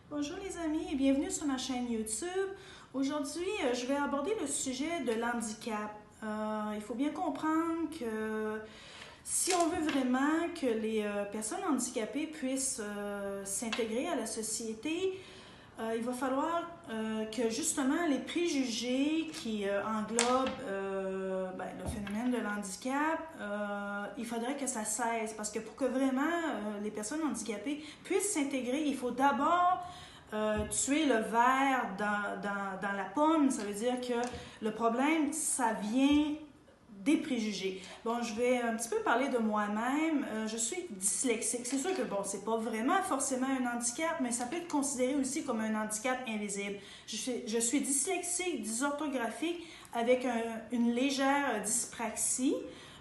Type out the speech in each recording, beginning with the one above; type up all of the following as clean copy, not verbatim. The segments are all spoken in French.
Bonjour les amis et bienvenue sur ma chaîne YouTube. Aujourd'hui, je vais aborder le sujet de l'handicap. Il faut bien comprendre que si on veut vraiment que les personnes handicapées puissent s'intégrer à la société, il va falloir que justement les préjugés qui englobent le phénomène de l'handicap, il faudrait que ça cesse parce que pour que vraiment les personnes handicapées puissent s'intégrer, il faut d'abord tuer le ver dans la pomme. Ça veut dire que le problème, ça vient des préjugés. Bon, je vais un petit peu parler de moi-même. Je suis dyslexique. C'est sûr que, bon, c'est pas vraiment forcément un handicap, mais ça peut être considéré aussi comme un handicap invisible. Je suis dyslexique, dysorthographique, avec une légère dyspraxie.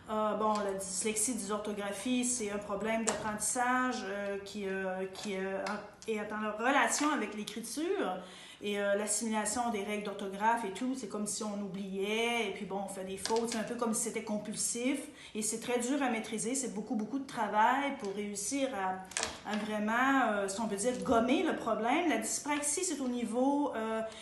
La dyslexie, dysorthographie, c'est un problème d'apprentissage qui est en relation avec l'écriture et l'assimilation des règles d'orthographe et tout. C'est comme si on oubliait et puis bon, on fait des fautes. C'est un peu comme si c'était compulsif et c'est très dur à maîtriser. C'est beaucoup de travail pour réussir à vraiment, si on peut dire, gommer le problème. La dyspraxie, c'est au niveau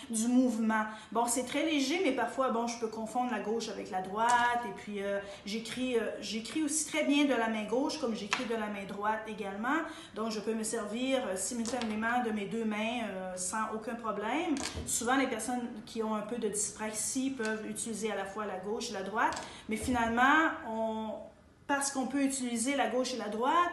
du mouvement. Bon, c'est très léger, mais parfois, bon, je peux confondre la gauche avec la droite et puis j'écris aussi très bien de la main gauche comme j'écris de la main droite également. Donc, je peux me servir simultanément de mes deux mains sans aucun problème. Souvent, les personnes qui ont un peu de dyspraxie peuvent utiliser à la fois la gauche et la droite, mais finalement, parce qu'on peut utiliser la gauche et la droite,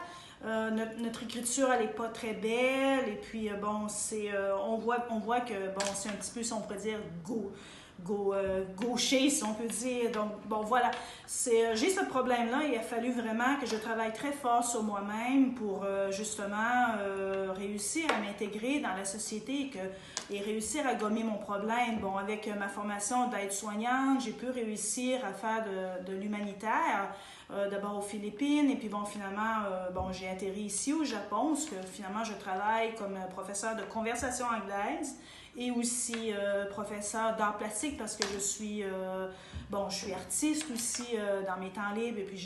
notre écriture, elle n'est pas très belle, et puis on voit que bon, c'est un petit peu, si on pourrait dire, gaucher, si on peut dire. Donc, bon, voilà. J'ai ce problème-là. Il a fallu vraiment que je travaille très fort sur moi-même pour justement réussir à m'intégrer dans la société et réussir à gommer mon problème. Bon, avec ma formation d'aide-soignante, j'ai pu réussir à faire de l'humanitaire. D'abord aux Philippines, et puis bon, finalement, j'ai atterri ici au Japon, parce que finalement, je travaille comme professeur de conversation anglaise et aussi professeur d'art plastique parce que je suis artiste aussi dans mes temps libres, et puis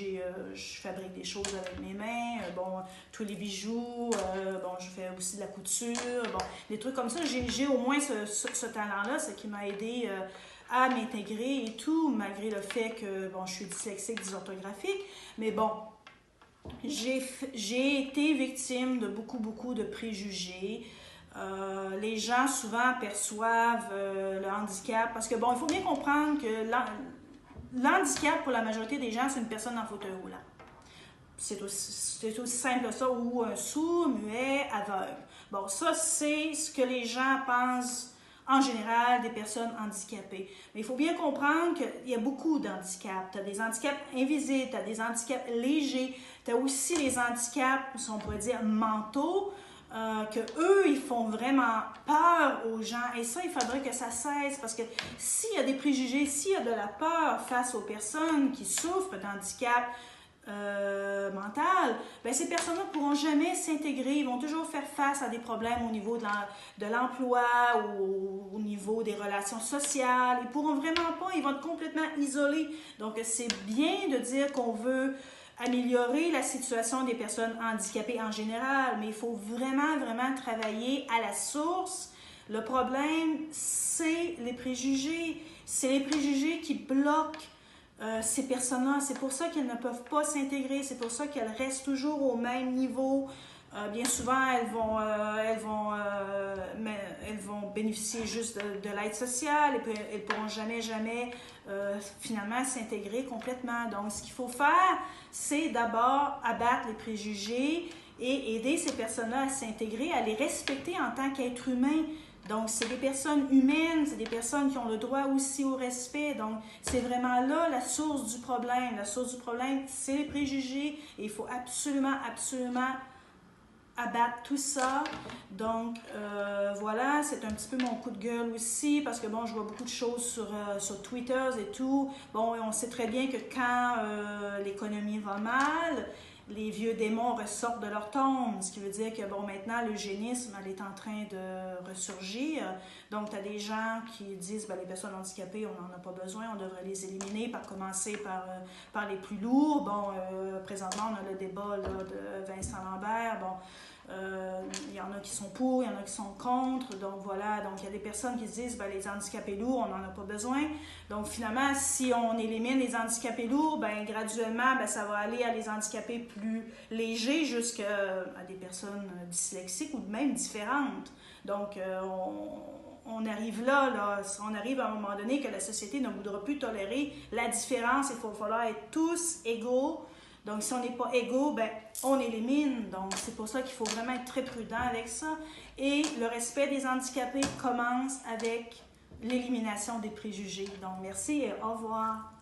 je fabrique des choses avec mes mains, tous les bijoux, je fais aussi de la couture, des trucs comme ça. J'ai au moins ce talent-là, ce qui m'a aidé à m'intégrer et tout, malgré le fait que, bon, je suis dyslexique, dysorthographique, mais bon, j'ai été victime de beaucoup de préjugés. Les gens souvent perçoivent le handicap, parce que, bon, il faut bien comprendre que l'handicap, pour la majorité des gens, c'est une personne en fauteuil roulant. C'est aussi simple que ça, ou un sourd, muet, aveugle. Bon, ça, c'est ce que les gens pensent en général des personnes handicapées. Mais il faut bien comprendre qu'il y a beaucoup d'handicaps. Tu as des handicaps invisibles, tu as des handicaps légers, tu as aussi les handicaps, si on pourrait dire, mentaux, que eux, ils font vraiment peur aux gens. Et ça, il faudrait que ça cesse, parce que s'il y a des préjugés, s'il y a de la peur face aux personnes qui souffrent d'handicap mental, ces personnes-là ne pourront jamais s'intégrer. Ils vont toujours faire face à des problèmes au niveau de l'emploi ou au niveau des relations sociales. Ils ne pourront vraiment pas, ils vont être complètement isolés. Donc, c'est bien de dire qu'on veut améliorer la situation des personnes handicapées en général, mais il faut vraiment travailler à la source. Le problème, c'est les préjugés. C'est les préjugés qui bloquent ces personnes-là. C'est pour ça qu'elles ne peuvent pas s'intégrer, c'est pour ça qu'elles restent toujours au même niveau. Bien souvent, elles vont bénéficier juste de l'aide sociale, et puis elles ne pourront jamais finalement s'intégrer complètement. Donc, ce qu'il faut faire, c'est d'abord abattre les préjugés et aider ces personnes-là à s'intégrer, à les respecter en tant qu'êtres humains. Donc, c'est des personnes humaines, c'est des personnes qui ont le droit aussi au respect. Donc, c'est vraiment là la source du problème. La source du problème, c'est les préjugés, et il faut absolument abattre tout ça. Donc, voilà, c'est un petit peu mon coup de gueule aussi, parce que, bon, je vois beaucoup de choses sur Twitter et tout. Bon, on sait très bien que quand l'économie va mal, les vieux démons ressortent de leur tombe, ce qui veut dire que, bon, maintenant, l'eugénisme, elle est en train de ressurgir. Donc, tu as des gens qui disent, les personnes handicapées, on n'en a pas besoin, on devrait les éliminer, par commencer par les plus lourds. Bon, présentement, on a le débat là, de Vincent Lambert. Bon, Il y en a qui sont pour, il y en a qui sont contre. Donc voilà, donc il y a des personnes qui se disent ben, les handicapés lourds, on n'en a pas besoin. Donc finalement, si on élimine les handicapés lourds, ben, graduellement, ben, ça va aller à les handicapés plus légers jusqu'à des personnes dyslexiques ou même différentes. Donc on arrive là, on arrive à un moment donné que la société ne voudra plus tolérer la différence. Il va falloir être tous égaux. Donc, si on n'est pas égaux, ben, on élimine. Donc, c'est pour ça qu'il faut vraiment être très prudent avec ça. Et le respect des handicapés commence avec l'élimination des préjugés. Donc, merci et au revoir.